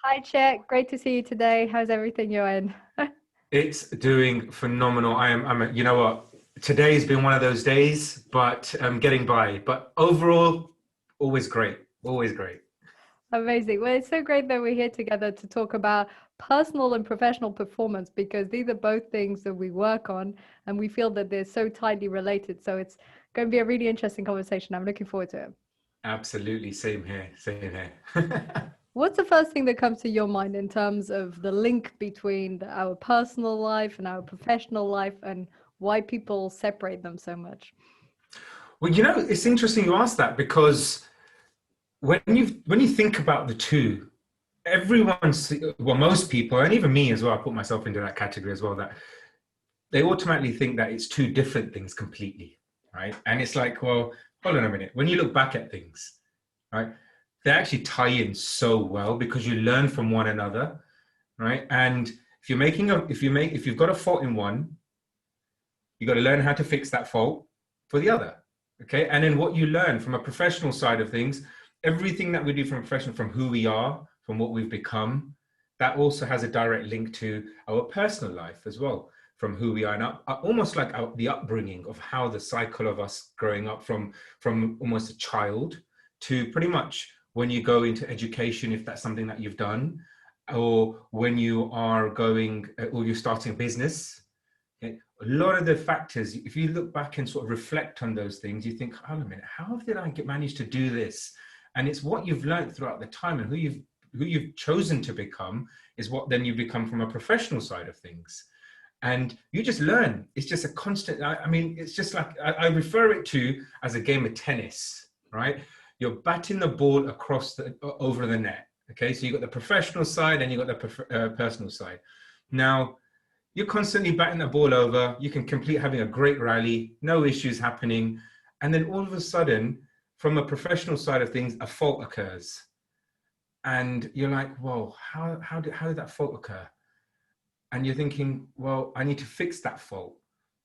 Hi, Chet. Great to see you today. How's everything going? It's doing phenomenal. You know what? Today's been one of those days, but I'm getting by. But overall, always great. Always great. Amazing. Well, it's so great that we're here together to talk about personal and professional performance because these are both things that we work on and we feel that they're so tightly related. So it's going to be a really interesting conversation. I'm looking forward to it. Absolutely. Same here. Same here. What's the first thing that comes to your mind in terms of the link between our personal life and our professional life and why people separate them so much? Well, it's interesting you ask that because when you think about the two, most people, and even me as well, I put myself into that category as well, that they automatically think that it's two different things completely, right? And it's like, well, hold on a minute. When you look back at things, right, they actually tie in so well because you learn from one another, right? And if you've got a fault in one, you got to learn how to fix that fault for the other, okay? And then what you learn from a professional side of things, everything that we do from a professional, from who we are, from what we've become, that also has a direct link to our personal life as well, from who we are, and almost like the upbringing of how the cycle of us growing up from almost a child to pretty much when you go into education, if that's something that you've done, or when you are going, or you're starting a business. Okay? A lot of the factors, if you look back and sort of reflect on those things, you think, hold on a minute, how did I manage to do this? And it's what you've learned throughout the time, and who you've chosen to become is what then you become from a professional side of things. And you just learn. It's just a constant. I mean, it's just like I refer it to as a game of tennis, right? You're batting the ball over the net. Okay, so you got the professional side and you got the personal side. Now you're constantly batting the ball over. You can complete having a great rally, no issues happening, and then all of a sudden, from a professional side of things, a fault occurs, and you're like, "Whoa, how did that fault occur?" And you're thinking, well, I need to fix that fault.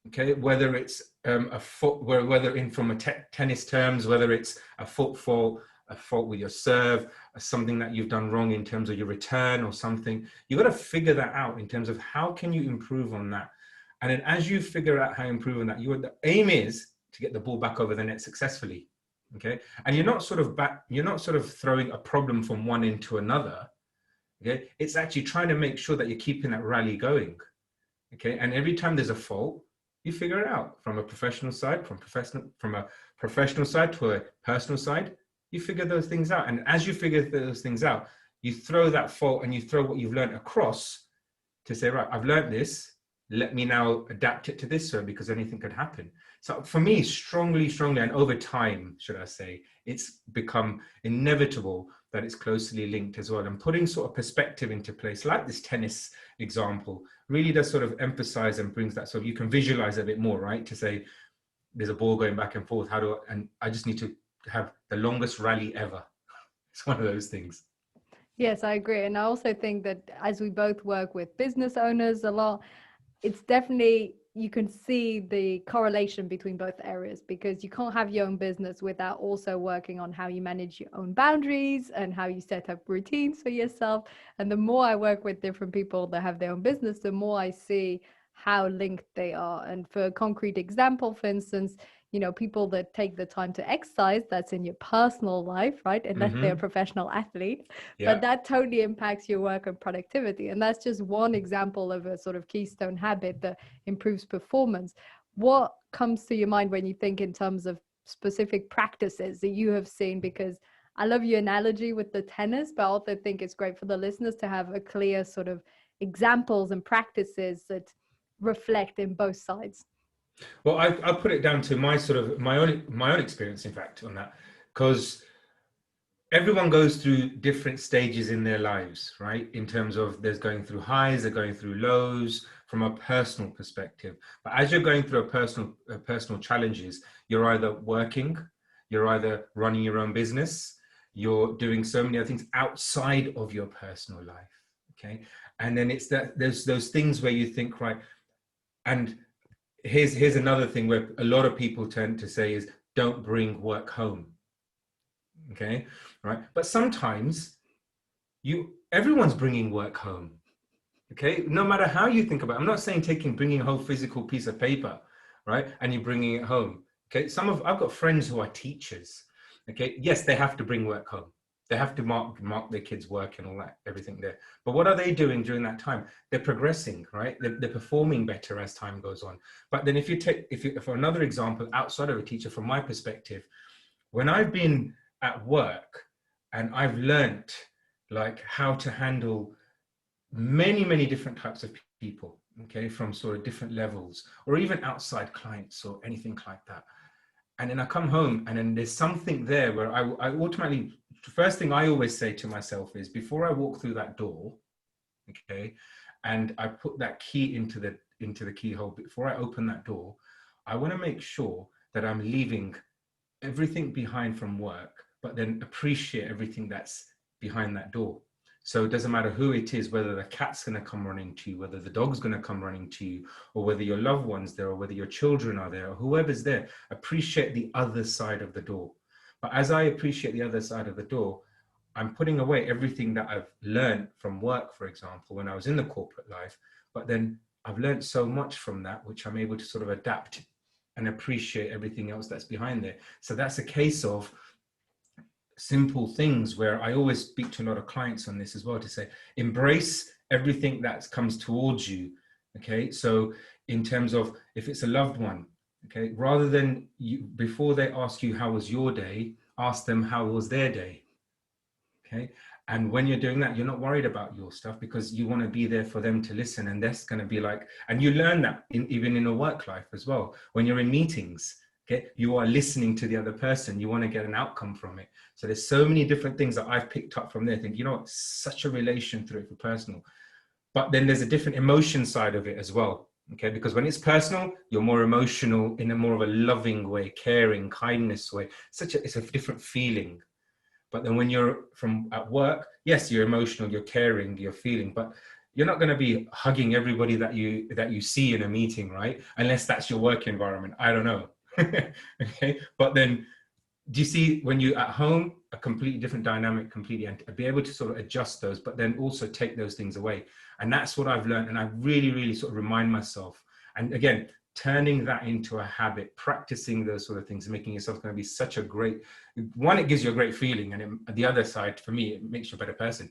Okay, whether it's a foot, whether in from a tennis terms, whether it's a foot fault, a fault with your serve, something that you've done wrong in terms of your return or something, you've got to figure that out in terms of how can you improve on that. And then as you figure out how to improve on that, the aim is to get the ball back over the net successfully. Okay, and you're not sort of throwing a problem from one into another. Okay, it's actually trying to make sure that you're keeping that rally going. Okay, and every time there's a fault, you figure it out from a professional side, from a professional side to a personal side. You figure those things out, and as you figure those things out, you throw that fault and you throw what you've learned across to say, right, I've learned this. Let me now adapt it to this one because anything could happen. So for me, strongly, and over time, should I say, it's become inevitable that it's closely linked as well. And putting sort of perspective into place, like this tennis example, really does sort of emphasize and brings that, so you can visualize a bit more, right? To say there's a ball going back and forth. And I just need to have the longest rally ever. It's one of those things. Yes, I agree. And I also think that as we both work with business owners a lot, it's definitely, you can see the correlation between both areas because you can't have your own business without also working on how you manage your own boundaries and how you set up routines for yourself. And the more I work with different people that have their own business, the more I see how linked they are. And for a concrete example, for instance, people that take the time to exercise, that's in your personal life, right? Unless they're a Mm-hmm. professional athlete, but Yeah. that totally impacts your work and productivity. And that's just one example of a sort of keystone habit that improves performance. What comes to your mind when you think in terms of specific practices that you have seen? Because I love your analogy with the tennis, but I also think it's great for the listeners to have a clear sort of examples and practices that reflect in both sides. Well, I put it down to my own experience, in fact, on that, because everyone goes through different stages in their lives, right? In terms of there's going through highs, they're going through lows from a personal perspective. But as you're going through personal challenges, you're either working, you're either running your own business, you're doing so many other things outside of your personal life. Okay, and then it's that there's those things where you think, right, and here's another thing where a lot of people tend to say is don't bring work home. Okay, right, but sometimes everyone's bringing work home. Okay, no matter how you think about it. I'm not saying bringing a whole physical piece of paper, right, and you're bringing it home. Okay, I've got friends who are teachers. Okay, yes, they have to bring work home. They have to mark their kids' work and all that, everything there. But what are they doing during that time? They're progressing, right? They're performing better as time goes on. But then for another example, outside of a teacher, from my perspective, when I've been at work and I've learnt like how to handle many different types of people, okay, from sort of different levels, or even outside clients or anything like that. And then I come home and then there's something there where I automatically, the first thing I always say to myself is, before I walk through that door, okay, and I put that key into the keyhole, before I open that door, I want to make sure that I'm leaving everything behind from work, but then appreciate everything that's behind that door. So it doesn't matter who it is, whether the cat's going to come running to you, whether the dog's going to come running to you, or whether your loved one's there, or whether your children are there, or whoever's there. Appreciate the other side of the door. But as I appreciate the other side of the door, I'm putting away everything that I've learned from work, for example, when I was in the corporate life. But then I've learned so much from that, which I'm able to sort of adapt and appreciate everything else that's behind there. So that's a case of simple things where I always speak to a lot of clients on this as well, to say, embrace everything that comes towards you. Okay, so in terms of if it's a loved one, okay, rather than before they ask you how was your day, ask them how was their day. Okay, and when you're doing that, you're not worried about your stuff, because you want to be there for them to listen. And that's going to be like, and you learn that even in a work life as well, when you're in meetings. Okay, you are listening to the other person. You want to get an outcome from it. So there's so many different things that I've picked up from there. I think, you know, it's such a relation through it for personal. But then there's a different emotion side of it as well. Okay, because when it's personal, you're more emotional in a more of a loving way, caring, kindness way. It's a different feeling. But then when you're at work, yes, you're emotional, you're caring, you're feeling, but you're not going to be hugging everybody that you see in a meeting, right? Unless that's your work environment. I don't know. Okay, but then do you see when you're at home, a completely different dynamic, completely, and be able to sort of adjust those, but then also take those things away. And that's what I've learned. And I really sort of remind myself. And again, turning that into a habit, practicing those sort of things, and making yourself going to be such a great one. It gives you a great feeling. And the other side, for me, it makes you a better person.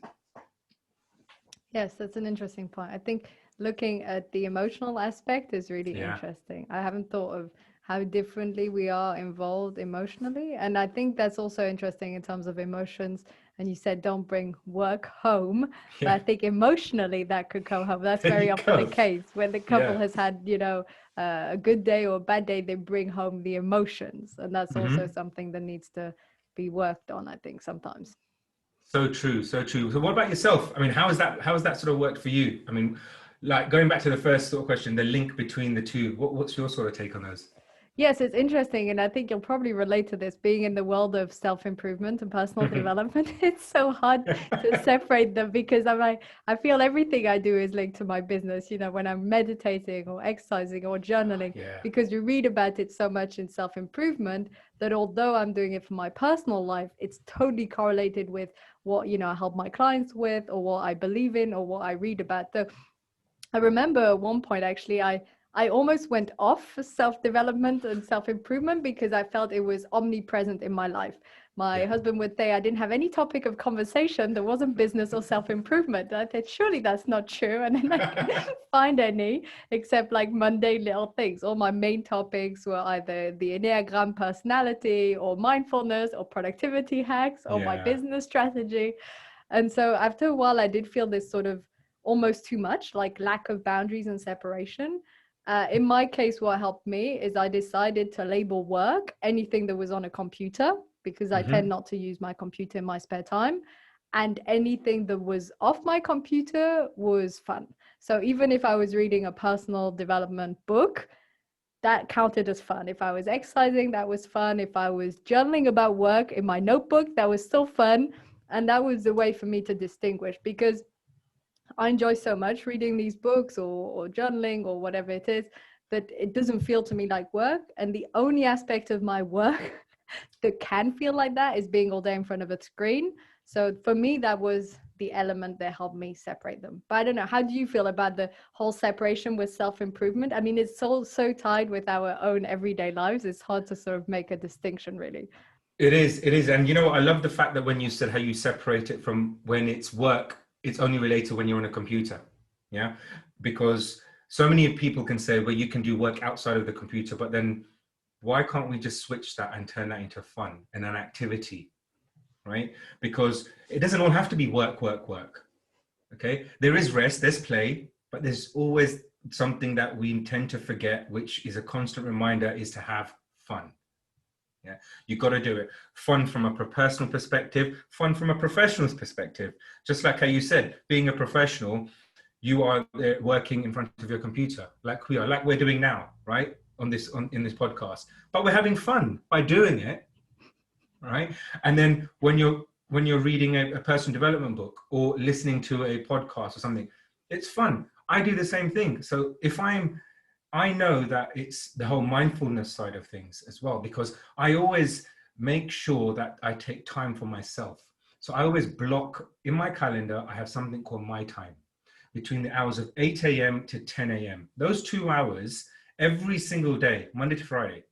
Yes, that's an interesting point. I think looking at the emotional aspect is really interesting. I haven't thought of how differently we are involved emotionally. And I think that's also interesting in terms of emotions. And you said, don't bring work home. But I think emotionally that could come home. That's very often the case when the couple has had, you know, a good day or a bad day, they bring home the emotions. And that's also something that needs to be worked on, I think, sometimes. So true, so true. So what about yourself? I mean, how has that sort of worked for you? I mean, like going back to the first sort of question, the link between the two, what's your sort of take on those? Yes, it's interesting. And I think you'll probably relate to this, being in the world of self-improvement and personal development. It's so hard to separate them, because I'm like, I feel everything I do is linked to my business, you know, when I'm meditating or exercising or journaling, because you read about it so much in self-improvement that although I'm doing it for my personal life, it's totally correlated with what, you know, I help my clients with, or what I believe in, or what I read about. So I remember at one point, actually, I almost went off self-development and self-improvement because I felt it was omnipresent in my life. My husband would say I didn't have any topic of conversation that wasn't business or self-improvement. I thought, surely that's not true. And then I couldn't find any except like mundane little things. All my main topics were either the Enneagram personality, or mindfulness, or productivity hacks, or my business strategy. And so after a while, I did feel this sort of almost too much, like lack of boundaries and separation. In my case, what helped me is I decided to label work anything that was on a computer, because I tend not to use my computer in my spare time. And anything that was off my computer was fun. So even if I was reading a personal development book, that counted as fun. If I was exercising, that was fun. If I was journaling about work in my notebook, that was still fun. And that was the way for me to distinguish, because I enjoy so much reading these books or journaling or whatever it is, that it doesn't feel to me like work. And the only aspect of my work that can feel like that is being all day in front of a screen. So for me, that was the element that helped me separate them. But I don't know, how do you feel about the whole separation with self-improvement? I mean, it's so tied with our own everyday lives. It's hard to sort of make a distinction, really. It is. And you know what? I love the fact that when you said how you separate it from when it's work, it's only related when you're on a computer. Yeah. Because so many people can say, well, you can do work outside of the computer, but then why can't we just switch that and turn that into fun and an activity? Right? Because it doesn't all have to be work, work, work. Okay. There is rest, there's play, but there's always something that we tend to forget, which is a constant reminder, is to have fun. Yeah, you've got to do it. Fun from a personal perspective, fun from a professional's perspective. Just like how you said, being a professional, you are working in front of your computer, like we are, like we're doing now, right? In this podcast, but we're having fun by doing it, right? And then when you're reading a personal development book or listening to a podcast or something, it's fun. I do the same thing. So I know that it's the whole mindfulness side of things as well, because I always make sure that I take time for myself. So I always block in my calendar, I have something called my time between the hours of 8 a.m. to 10 a.m. Those 2 hours every single day, Monday to Friday,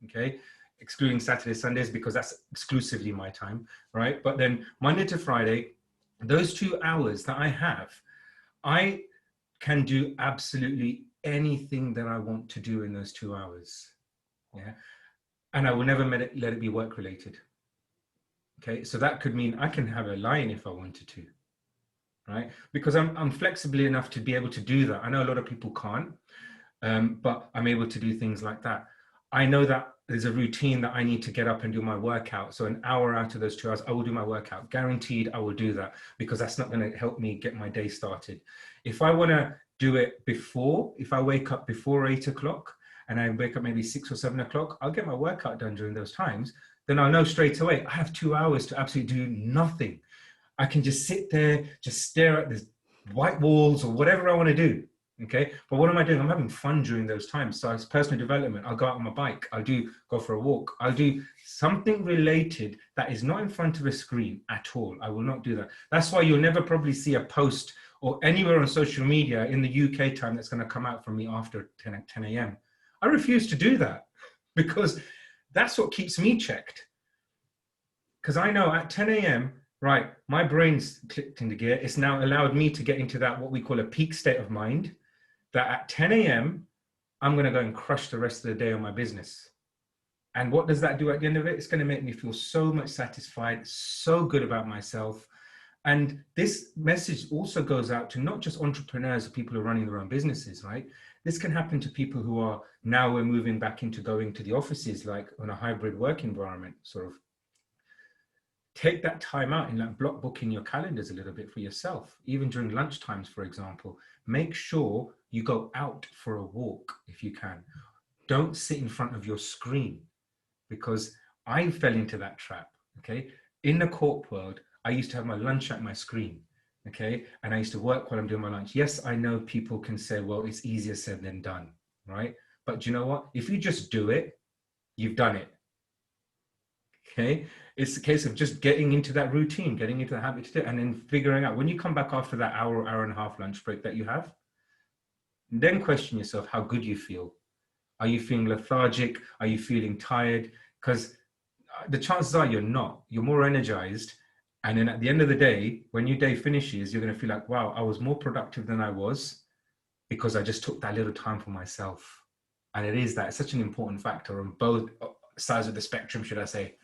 okay? Excluding Saturday, Sundays, because that's exclusively my time, right? But then Monday to Friday, those 2 hours that I have, I can do absolutely anything that I want to do in those 2 hours. Yeah. And I will never let it be work related. Okay. So that could mean I can have a lie-in if I wanted to, right? Because I'm flexible enough to be able to do that. I know a lot of people can't, but I'm able to do things like that. I know that there's a routine that I need to get up and do my workout. So an hour out of those 2 hours, I will do my workout. Guaranteed I will do that, because that's not going to help me get my day started. If I want to do it before, if I wake up before 8 o'clock and I wake up maybe 6 or 7 o'clock, I'll get my workout done during those times. Then I'll know straight away, I have 2 hours to absolutely do nothing. I can just sit there, just stare at the white walls or whatever I want to do. Okay. But what am I doing? I'm having fun during those times. So it's personal development. I'll go out on my bike. I'll go for a walk. I'll do something related that is not in front of a screen at all. I will not do that. That's why you'll never probably see a post or anywhere on social media in the UK time that's going to come out from me after 10 a.m. I refuse to do that, because that's what keeps me checked. Because I know at 10 a.m., right, my brain's clicked into gear. It's now allowed me to get into that, what we call a peak state of mind, that at 10 a.m., I'm going to go and crush the rest of the day on my business. And what does that do at the end of it? It's going to make me feel so much satisfied, so good about myself. And this message also goes out to not just entrepreneurs or people who are running their own businesses, right? This can happen to people who are, now we're moving back into going to the offices, like on a hybrid work environment, sort of. Take that time out and like block booking your calendars a little bit for yourself, even during lunch times, for example. Make sure you go out for a walk if you can. Don't sit in front of your screen, because I fell into that trap. Okay. In the corp world, I used to have my lunch at my screen. Okay. And I used to work while I'm doing my lunch. Yes, I know people can say, well, it's easier said than done. Right. But you know what? If you just do it, you've done it. Okay. It's a case of just getting into that routine, getting into the habit to do it, and then figuring out when you come back after that hour and a half lunch break that you have, then question yourself how good you feel. Are you feeling lethargic? Are you feeling tired? Because the chances are you're not. You're more energized. And then at the end of the day, when your day finishes, you're going to feel like, wow, I was more productive than I was because I just took that little time for myself. And it is that. It's such an important factor on both sides of the spectrum, should I say.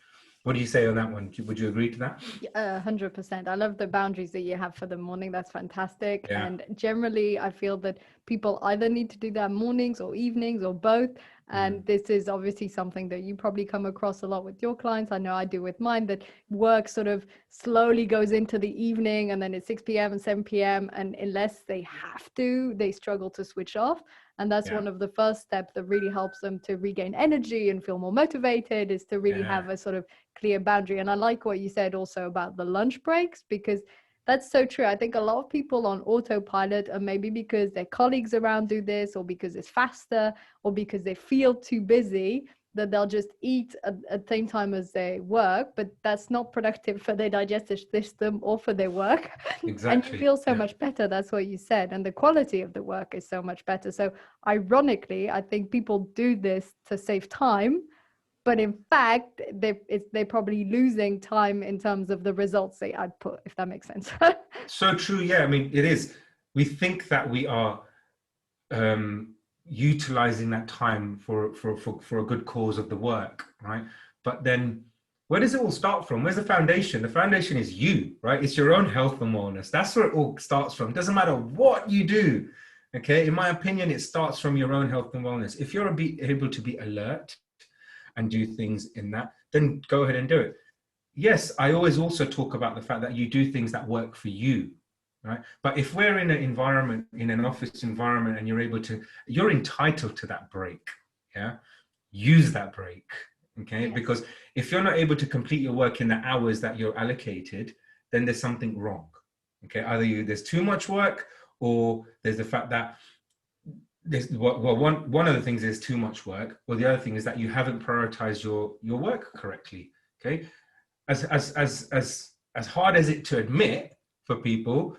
What do you say on that one? Would you agree to that? 100%. I love the boundaries that you have for the morning. That's fantastic. Yeah. And generally, I feel that people either need to do that mornings or evenings or both. And this is obviously something that you probably come across a lot with your clients. I know I do with mine, that work sort of slowly goes into the evening, and then it's 6 p.m. and 7 p.m. And unless they have to, they struggle to switch off. And that's one of the first steps that really helps them to regain energy and feel more motivated, is to really have a sort of clear boundary. And I like what you said also about the lunch breaks, because that's so true. I think a lot of people on autopilot, and maybe because their colleagues around do this, or because it's faster, or because they feel too busy, that they'll just eat at the same time as they work, but that's not productive for their digestive system or for their work. And you Exactly. feel so Yeah. much better. That's what you said. And the quality of the work is so much better. So ironically, I think people do this to save time, but in fact, they're probably losing time in terms of the results they output, if that makes sense. So true. Yeah. I mean, it is. We think that we are utilizing that time for a good cause of the work, right? But then where does it all start from? Where's the foundation? The foundation is you, right? It's your own health and wellness. That's where it all starts from. It doesn't matter what you do. Okay. In my opinion, it starts from your own health and wellness. If you're able to be alert and do things in that, then go ahead and do it. Yes, I always also talk about the fact that you do things that work for you, right? But if we're in an environment, in an office environment, and you're entitled to that break, yeah? Use that break, okay? Yes. Because if you're not able to complete your work in the hours that you're allocated, then there's something wrong, okay? Either there's too much work, or there's the fact that one of the things is too much work, or the other thing is that you haven't prioritized your work correctly, okay? As hard as it to admit for people,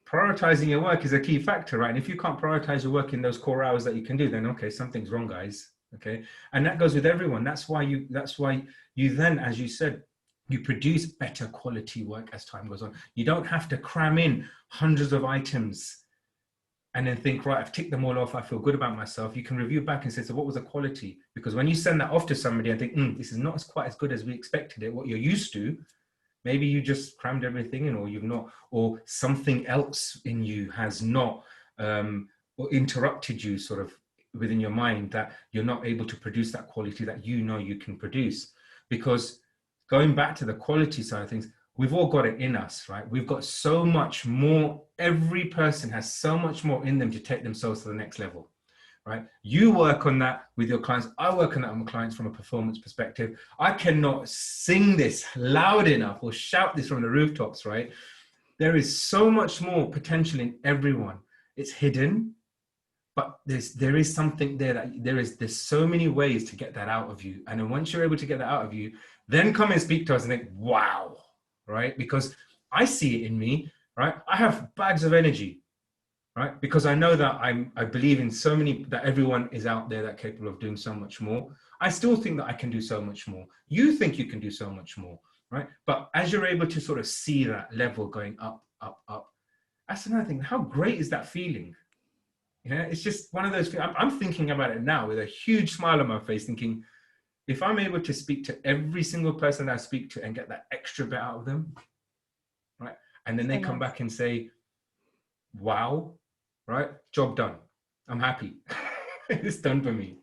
prioritizing your work is a key factor, right? And if you can't prioritize your work in those core hours that you can do, then okay, something's wrong, guys. Okay, and that goes with everyone. That's why you then, as you said, you produce better quality work as time goes on. You don't have to cram in hundreds of items and then think, right, I've ticked them all off, I feel good about myself. You can review back and say, so what was the quality? Because when you send that off to somebody and think, this is not quite as good as we expected it, what you're used to, maybe you just crammed everything in, or you've not, or something else in you has not or interrupted you sort of within your mind, that you're not able to produce that quality that you know you can produce. Because going back to the quality side of things, we've all got it in us, right? We've got so much more. Every person has so much more in them to take themselves to the next level, right? You work on that with your clients. I work on that with my clients from a performance perspective. I cannot sing this loud enough or shout this from the rooftops, right? There is so much more potential in everyone. It's hidden, but there is something there that there's so many ways to get that out of you. And then once you're able to get that out of you, then come and speak to us and think, wow, right? Because I see it in me, right? I have bags of energy, right? Because I know that I believe in so many, that everyone is out there that capable of doing so much more. I still think that I can do so much more. You think you can do so much more, right? But as you're able to sort of see that level going up, up, up, that's another thing. How great is that feeling? Yeah, it's just one of those. I'm thinking about it now with a huge smile on my face, thinking, if I'm able to speak to every single person I speak to and get that extra bit out of them, right? And then they come back and say, wow, right? Job done. I'm happy. It's done for me.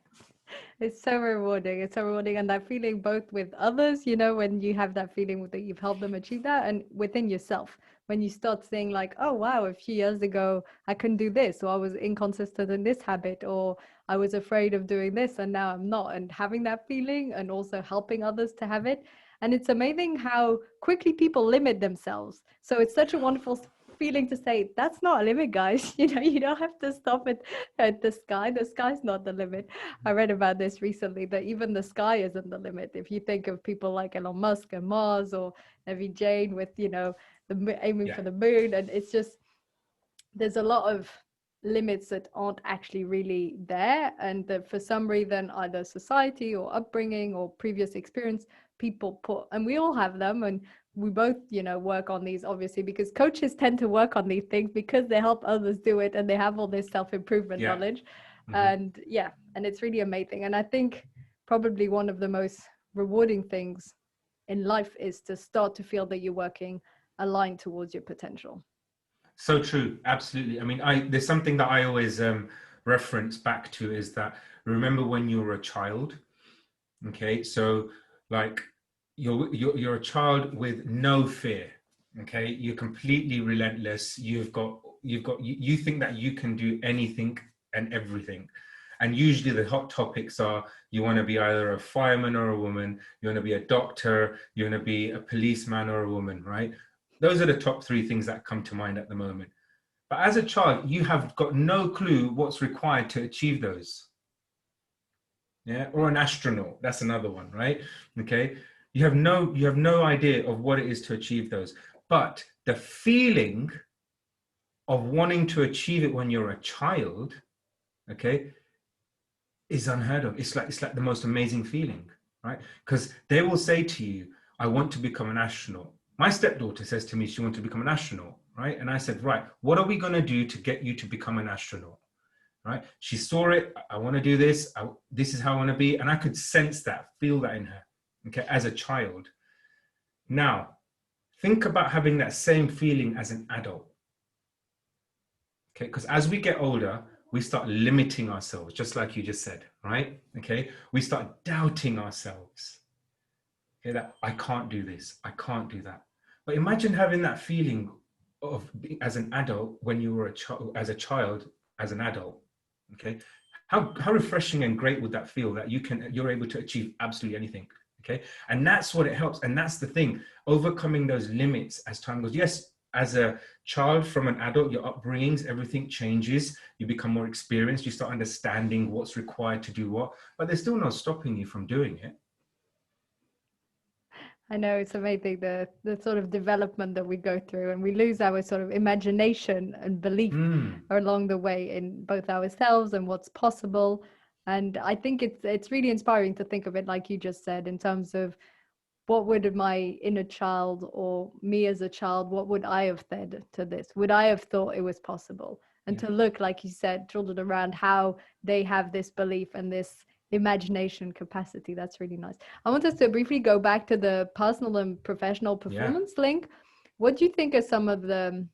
It's so rewarding. It's so rewarding. And that feeling both with others, when you have that feeling that you've helped them achieve that, and within yourself, when you start saying like, oh, wow, a few years ago, I couldn't do this, or I was inconsistent in this habit, or I was afraid of doing this and now I'm not, and having that feeling and also helping others to have it. And it's amazing how quickly people limit themselves. So it's such a wonderful feeling to say, that's not a limit, guys. You don't have to stop it at the sky. The sky's not the limit. I read about this recently, that even the sky isn't the limit. If you think of people like Elon Musk and Mars, or Evie Jane with, aiming for the moon, and it's just, there's a lot of limits that aren't actually really there, and that for some reason, either society or upbringing or previous experience, people put, and we all have them, and we both work on these, obviously, because coaches tend to work on these things because they help others do it, and they have all this self-improvement knowledge. And it's really amazing. And I think probably one of the most rewarding things in life is to start to feel that you're working aligned towards your potential. So true. Absolutely. I mean, there's something that I always reference back to, is that, remember when you were a child. Okay, so like you're a child with no fear. Okay, you're completely relentless. You think that you can do anything and everything. And usually the hot topics are, you want to be either a fireman or a woman, you want to be a doctor, you want to be a policeman or a woman, right? Those are the top three things that come to mind at the moment. But as a child, you have got no clue what's required to achieve those. yeah, or an astronaut. That's another one, right? Okay, you have no idea of what it is to achieve those, but the feeling of wanting to achieve it when you're a child, okay, is unheard of. It's like the most amazing feeling, right? Because they will say to you, I want to become an astronaut. My stepdaughter says to me she wants to become an astronaut, right? And I said, right, what are we going to do to get you to become an astronaut? Right? She saw it. I want to do this. This is how I want to be. And I could sense that, feel that in her, okay, as a child. Now, think about having that same feeling as an adult. Okay, because as we get older, we start limiting ourselves, just like you just said, right? Okay, we start doubting ourselves. Okay, that I can't do this, I can't do that. But imagine having that feeling of as an adult when you were as a child, as an adult. Okay, how refreshing and great would that feel that you're able to achieve absolutely anything. Okay, and that's what it helps, and that's the thing, overcoming those limits as time goes. Yes, as a child from an adult, your upbringings, everything changes, you become more experienced, you start understanding what's required to do what, but there's still no stopping you from doing it. I know, it's amazing the sort of development that we go through, and we lose our sort of imagination and belief along the way in both ourselves and what's possible. And I think it's really inspiring to think of it like you just said, in terms of what would my inner child or me as a child, what would I have said to this? Would I have thought it was possible? And to look, like you said, children around, how they have this belief and this imagination capacity. That's really nice. I want us to briefly go back to the personal and professional performance link. What do you think are some of the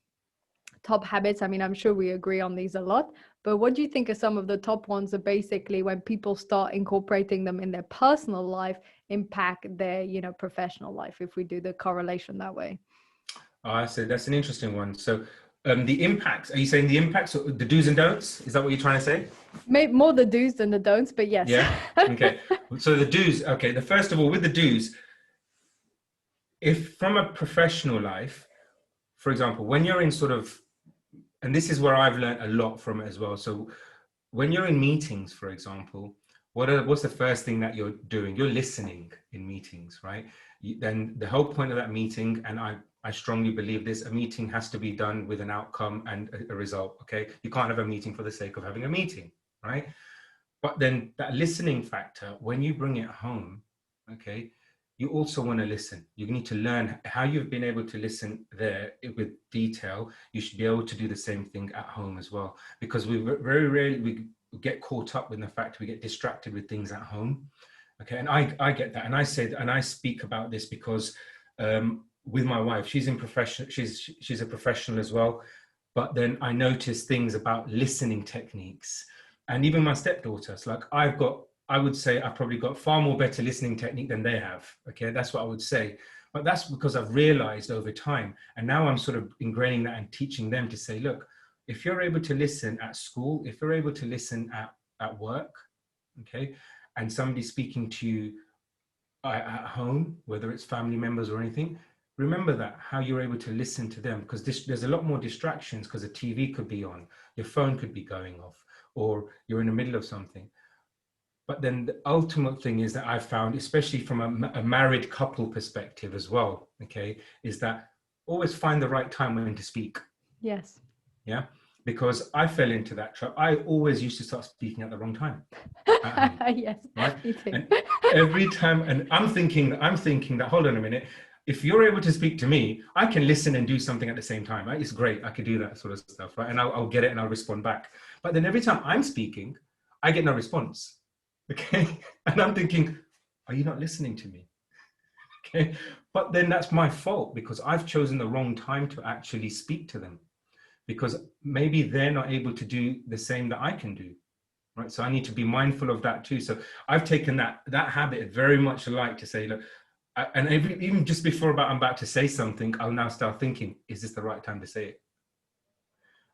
top habits? I mean, I'm sure we agree on these a lot, but what do you think are some of the top ones that basically when people start incorporating them in their personal life impact their, professional life, if we do the correlation that way? I said that's an interesting one. So the impacts, are you saying the impacts, or the do's and don'ts? Is that what you're trying to say? Maybe more the do's than the don'ts, but yes. Yeah. Okay. So the do's, okay. The first of all, with the do's, if from a professional life, for example, when you're in sort of, and this is where I've learned a lot from it as well. So when you're in meetings, for example, what's the first thing that you're doing? You're listening in meetings, right? Then the whole point of that meeting, and I strongly believe this, a meeting has to be done with an outcome and a result, okay? You can't have a meeting for the sake of having a meeting, right? But then that listening factor, when you bring it home, okay, you also want to listen. You need to learn how you've been able to listen there with detail. You should be able to do the same thing at home as well, because we very rarely we get caught up in the fact we get distracted with things at home. Okay, and I get that, and I say that, and I speak about this because with my wife, she's a professional as well, but then I notice things about listening techniques, and even my stepdaughter. It's like I would say I've probably got far more better listening technique than they have. Okay, that's what I would say. But that's because I've realized over time, and now I'm sort of ingraining that and teaching them to say, look, if you're able to listen at school, if you're able to listen at work, okay, and somebody's speaking to you at home, whether it's family members or anything, remember that, how you're able to listen to them, because there's a lot more distractions, because a TV could be on, your phone could be going off, or you're in the middle of something. But then the ultimate thing is that I've found, especially from a married couple perspective as well, okay, is that always find the right time when to speak. Yes. Yeah. Because I fell into that trap. I always used to start speaking at the wrong time. Yes. Right. Me too. And every time, and I'm thinking that, hold on a minute, if you're able to speak to me, I can listen and do something at the same time. Right? It's great. I could do that sort of stuff. Right. And I'll get it and I'll respond back. But then every time I'm speaking, I get no response. Okay. And I'm thinking, are you not listening to me? Okay. But then that's my fault, because I've chosen the wrong time to actually speak to them, because maybe they're not able to do the same that I can do. Right. So I need to be mindful of that too. So I've taken that habit very much alike to say, look, and even just before I'm about to say something, I'll now start thinking, is this the right time to say it?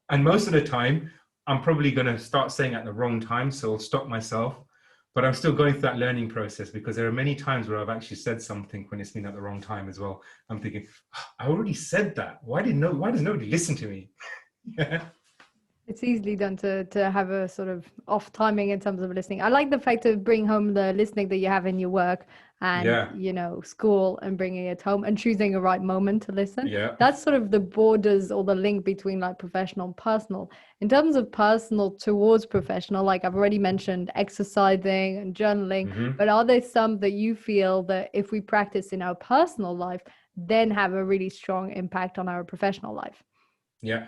And most of the time, I'm probably going to start saying at the wrong time. So I'll stop myself. But I'm still going through that learning process, because there are many times where I've actually said something when it's been at the wrong time as well. I'm thinking, I already said that. Why does nobody listen to me? Yeah. It's easily done to have a sort of off timing in terms of listening. I like the fact to bring home the listening that you have in your work and, Yeah, you know, school, and bringing it home and choosing a right moment to listen. yeah. That's sort of the borders or the link between like professional and personal. In terms of personal towards professional, like I've already mentioned exercising and journaling, Hmm. but are there some that you feel that if we practice in our personal life, then have a really strong impact on our professional life? Yeah.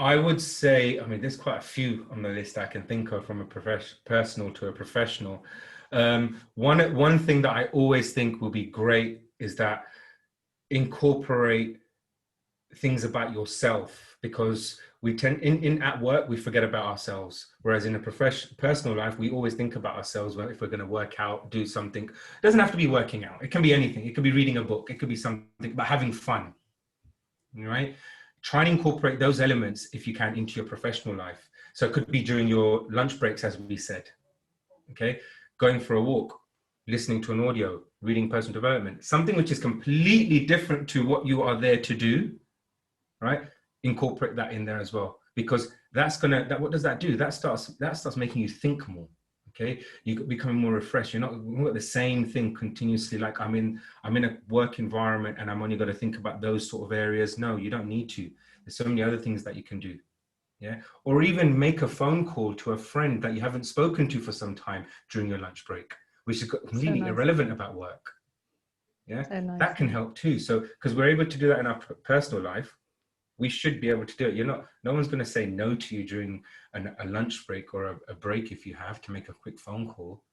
I would say, I mean, there's quite a few on the list I can think of from a personal to a professional. One thing that I always think will be great is that incorporate things about yourself, because we tend in at work we forget about ourselves, whereas in a personal life we always think about ourselves. If we're going to work out, do something, it doesn't have to be working out, it can be anything, it could be reading a book, it could be something, but having fun, right? Try and incorporate those elements if you can into your professional life. So it could be during your lunch breaks, as we said, okay, going for a walk, listening to an audio, reading personal development, something which is completely different to what you are there to do, right? Incorporate that in there as well, because that's gonna, that, what does that do? That starts making you think more. Okay, you becoming more refreshed. You're not the same thing continuously. Like I'm in a work environment and I'm only going to think about those sort of areas. No, you don't need to. There's so many other things that you can do. Yeah, or even make a phone call to a friend that you haven't spoken to for some time during your lunch break, which is So completely nice. irrelevant about work. Yeah, So nice. that can help too. So because we're able to do that in our personal life, we should be able to do it. No one's going to say no to you during a lunch break or a break if you have to make a quick phone call,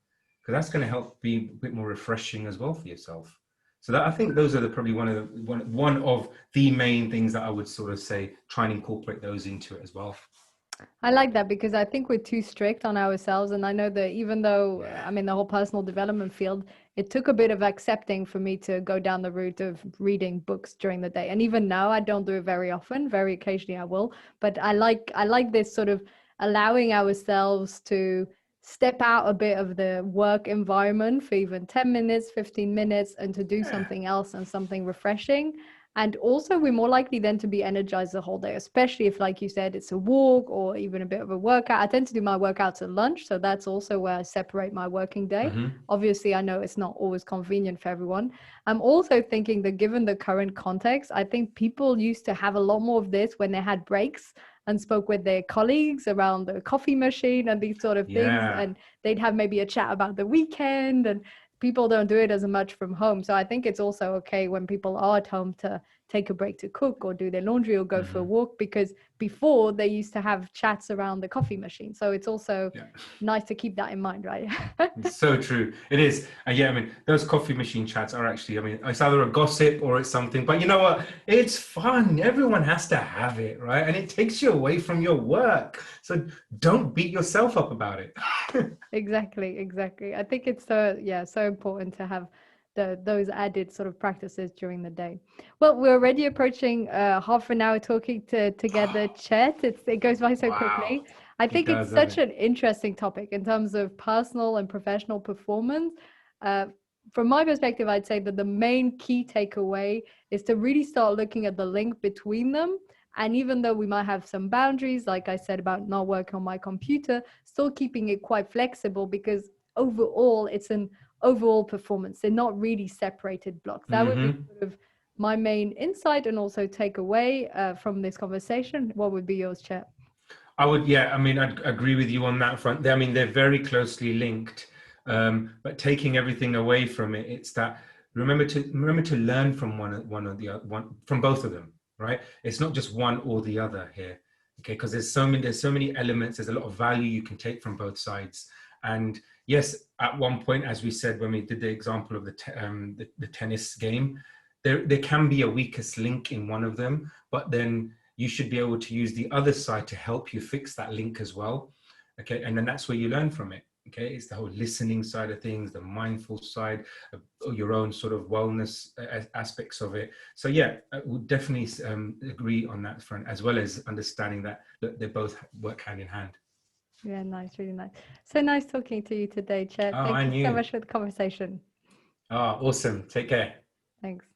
because that's going to help be a bit more refreshing as well for yourself. So that, I think those are probably one of the main things that I would sort of say, try and incorporate those into it as well. I like that because I think we're too strict on ourselves. And I know that even though Yeah. I'm in the whole personal development field, it took a bit of accepting for me to go down the route of reading books during the day. And even now, I don't do it very often. Very occasionally, I will. But I like this sort of allowing ourselves to step out a bit of the work environment for even 10 minutes, 15 minutes, and to do Yeah. something else and something refreshing. And also, we're more likely then to be energized the whole day, especially if, like you said, it's a walk or even a bit of a workout. I tend to do my workouts at lunch. So that's also where I separate my working day. Mm-hmm. Obviously, I know it's not always convenient for everyone. I'm also thinking that given the current context, I think people used to have a lot more of this when they had breaks and spoke with their colleagues around the coffee machine and these sort of things. Yeah. And they'd have maybe a chat about the weekend, and people don't do it as much from home. So I think it's also okay when people are at home to take a break to cook or do their laundry or go for a Mm-hmm. walk, because before they used to have chats around the coffee machine. So it's also Yeah. nice to keep that in mind, right? It's so true. It is. And yeah, I mean, those coffee machine chats are actually, I mean, it's either a gossip or it's something, but you know what? It's fun. Everyone has to have it, right? And it takes you away from your work. So don't beat yourself up about it. Exactly, exactly. I think it's so, yeah, so important to have those added sort of practices during the day. Well, we're already approaching half an hour talking together, Chet. It goes by so Wow. quickly. I It think it's does, doesn't such it? an interesting topic in terms of personal and professional performance. Uh, from my perspective, I'd say that the main key takeaway is to really start looking at the link between them. And even though we might have some boundaries, like I said about not working on my computer, still keeping it quite flexible, because overall it's an overall performance. They're not really separated blocks. That would be Mm-hmm. sort of my main insight and also takeaway from this conversation. What would be yours, Chet? I would, yeah, I mean, I'd agree with you on that front. I mean, they're very closely linked, but taking everything away from it, it's that remember to learn from one or the other, one from both of them, right? It's not just one or the other here, okay? Because there's so many elements. There's a lot of value you can take from both sides. And yes, at one point, as we said when we did the example of the tennis game, there can be a weakest link in one of them, but then you should be able to use the other side to help you fix that link as well. Okay, and then that's where you learn from it. Okay, it's the whole listening side of things, the mindful side, your own sort of wellness aspects of it. So yeah, I would definitely agree on that front, as well as understanding that they both work hand in hand. Yeah, nice, really nice. So nice talking to you today, Chet. Oh, Thank you and so you. much for the conversation. Oh, awesome. Take care. Thanks.